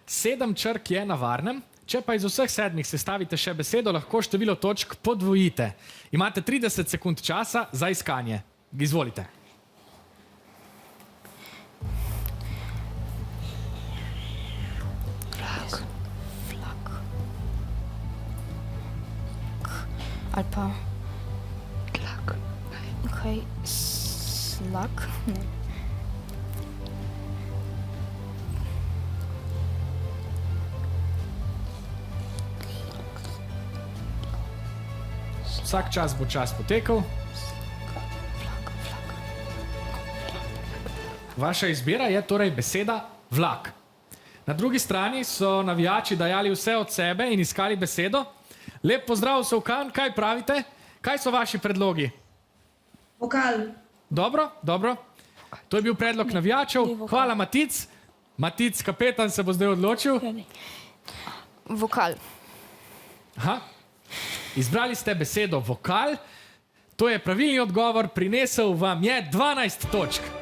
7 črk je na varnem. Če pa iz vseh 7 sestavite še besedo, lahko število točk podvojite. Imate 30 sekund časa za iskanje. Izvolite. Ali pa... Tlak. Kaj? Slak? Ne. Vsak čas bo čas potekel. Vaša izbira je torej beseda vlak. Na drugi strani so navijači dajali vse od sebe in iskali besedo. Lep pozdrav, Solkan, kaj pravite? Kaj so vaši predlogi? Vokal. Dobro, dobro. To je bil predlog navijačev. Hvala, Matic. Matic, kapetan, se bo zdaj odločil. Vokal. Aha. Izbrali ste besedo vokal. To je pravilni odgovor. Prinesel vam je 12 točk.